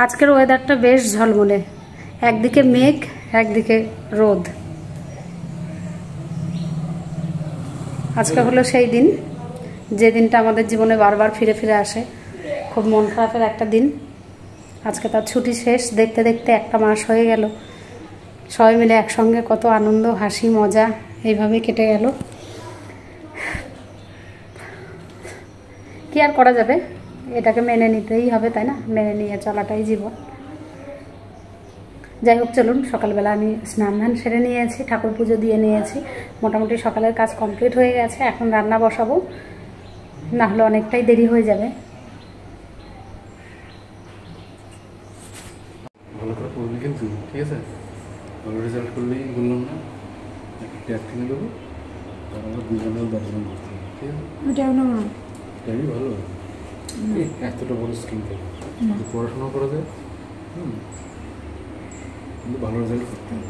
আজকের ওয়েদারটা বেশ ঝলমলে, একদিকে মেঘ একদিকে রোদ। আজকে হলো সেই দিন যে দিনটা আমাদের জীবনে বারবার ফিরে ফিরে আসে, খুব মন খারাপের একটা দিন। আজকে তার ছুটি শেষ, দেখতে দেখতে একটা মাস হয়ে গেল। সবাই মিলে একসঙ্গে কত আনন্দ, হাসি, মজা এইভাবে কেটে গেল। কি আর করা যাবে, এটাকে মেনে নিতেই হবে, তাই না? মেনে নিয়ে চলাটাই জীবন। যাই হোক, চলুন। সকালবেলা আমি স্নান ধান সেরে নিয়েছি, ঠাকুর পুজো দিয়ে নিয়েছি, মোটামুটি সকালের কাজ কমপ্লিট হয়ে গেছে। এখন রান্না বসাবো, না হলে অনেকটাই দেরি হয়ে যাবে। ভালো করে পড়বি কিন্তু, ঠিক আছে? ভালো রেজাল্ট করলেই বললাম না, একটা অ্যাক্টিং দেবো, আর আমরা দুজনের 10 জন করতে হবে, ঠিক আছে? ওটাও না, এটাই ভালো। এতটা বড় স্কিম থেকে পড়াশোনা করা যায়, কিন্তু ভালো রেজাল্ট করতে হবে।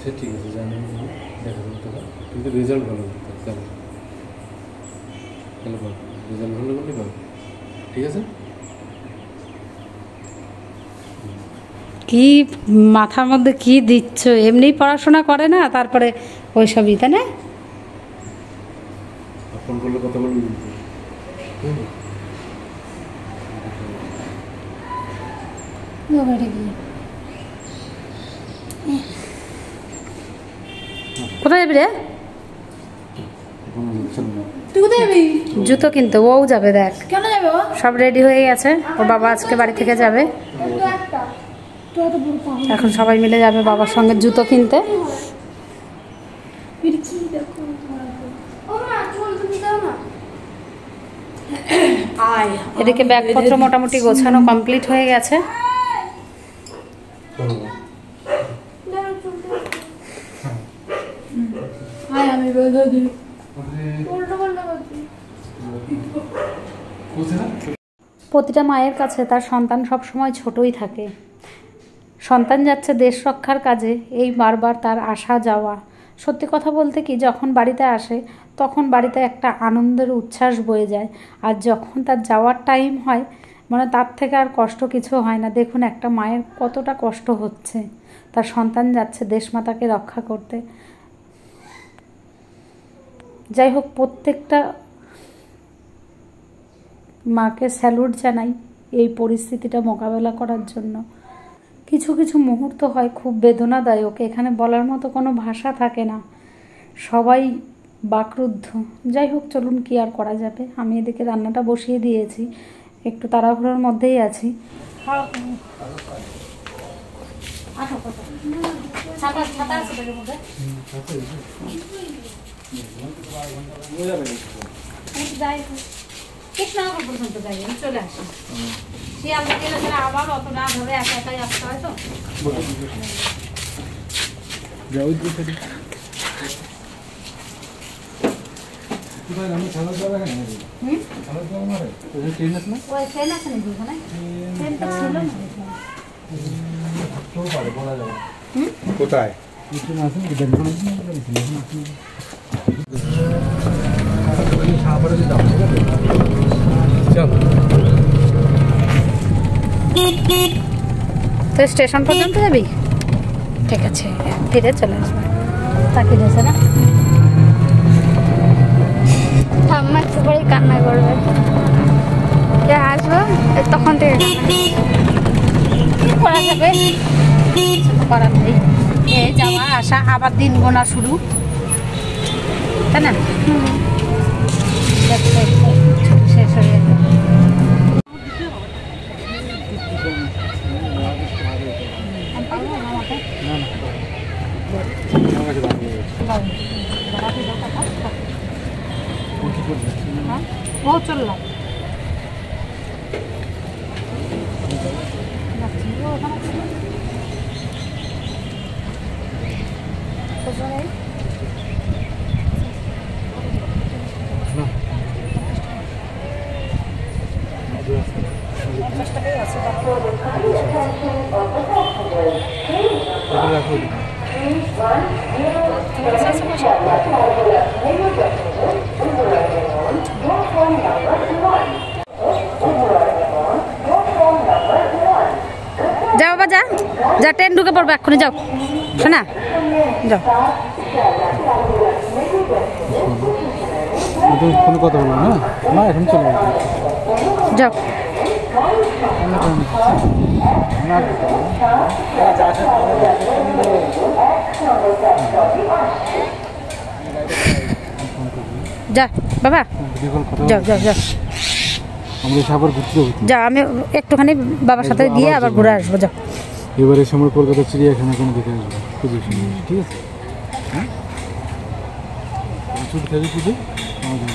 সে ঠিক আছে, জানি দেখা করতে হবে, কিন্তু রেজাল্ট ভালো করতে হবে। তাহলে তাহলে ভালো রেজাল্ট ভালো করলে ভালো, ঠিক আছে? কি মাথার মধ্যে কি দিচ্ছ? এমনি পড়াশোনা করে না, তারপরে ওইসবই, তাই না? ফোন করলে কথা বলবি। কোথায় যাবি রে? জুতো কিনতে ও যাবে, দেখ সব রেডি হয়ে গেছে। ওর বাবা আজকে বাড়ি থেকে যাবে, এখন সবাই মিলে যাবে বাবার সঙ্গে জুতো কিনতে। এদিকে ব্যাগপত্র মোটামুটি গোছানো কমপ্লিট হয়ে গেছে। প্রতিটা মায়ের কাছে তার সন্তান সবসময় ছোটই থাকে। সন্তান যাচ্ছে দেশ রক্ষার কাজে, এই বারবার তার আসা যাওয়া। সত্যি কথা বলতে কি, যখন বাড়িতে আসে তখন বাড়িতে একটা আনন্দের উচ্ছ্বাস বয়ে যায়, আর যখন তার যাওয়ার টাইম হয়, মানে তার থেকে আর কষ্ট কিছু হয় না। দেখুন একটা মায়ের কতটা কষ্ট হচ্ছে, তার সন্তান যাচ্ছে দেশমাতাকে রক্ষা করতে। যাই হোক, প্রত্যেকটা মাকে স্যালুট জানাই এই পরিস্থিতিটা মোকাবেলা করার জন্য। কিছু কিছু মুহূর্ত হয় খুব বেদনাদায়ক, এখানে বলার মতো কোনো ভাষা থাকে না, সবাই বাকরুদ্ধ। যাই হোক, চলুন, কি আর করা যাবে। আমি এদিকে রান্নাটা বসিয়ে দিয়েছি, একটু তাড়াহুড়োর মধ্যেই আছি। কৃষ্ণনগর পর্যন্ত যাই, আমি চলে আসি। শিয়ালদা গেলে আবার অত না ধরে একা একাই আসতে হয় তো। কোথায়? তো স্টেশন পর্যন্ত যাবি? ঠিক আছে, ফিরে চলে আসবে। তাকে দিয়েছে না, ঠাম্মা একটু পরেই কান্না করবে। কে আসবো তখন থেকে কি করা যাবে, কিছু তো করার নেই। এই যাওয়া আসা, আবার দিন গোনা শুরু, তাই না? শেষ হয়ে যাবে। ও চললাম যা যা, ট্রেন ঢুকে পড়বে এক্ষুনি, যাও শোনা, যাও। কোনো কথা বলবো না, না এখন চলে যাও। যা বাবা, যাও যাও যাও, আমরা আবার ঘুরতে যাবো। যা, আমি একটুখানি বাবার সাথে গিয়ে আবার ঘুরে আসবো। যাও। এবারে সময় কলকাতা চিড়িয়াখানা কোনো দেখে আসবো, ঠিক আছে? হ্যাঁ, ছুটি থাকি শুধু আমাদের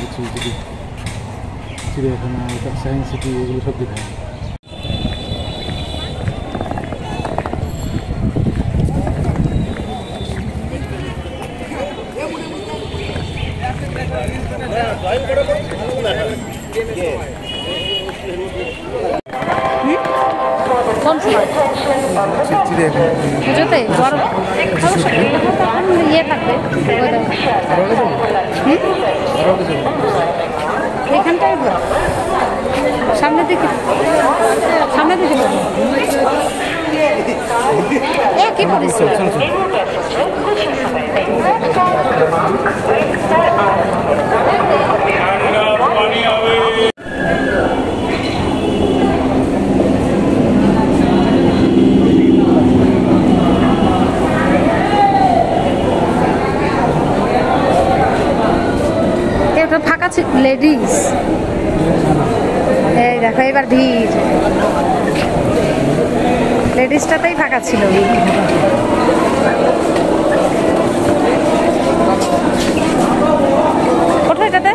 চিড়িয়াখানা, সায়েন্স সিটি, এগুলো সব দেখে আসবো। কোন সময়? পুজোতে বড় ইয়ে থাকবে এখানটায়, সামনের দিকে, সামনের দিকে কি করিস? ফাঁকা ছিল, লেডিস এই দেখো এবার ভিড়, লেডিসটাতেই ফাঁকা ছিল। কোথায় এটাতে?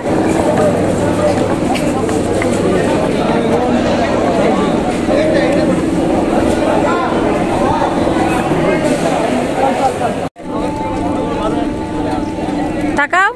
তাকাও।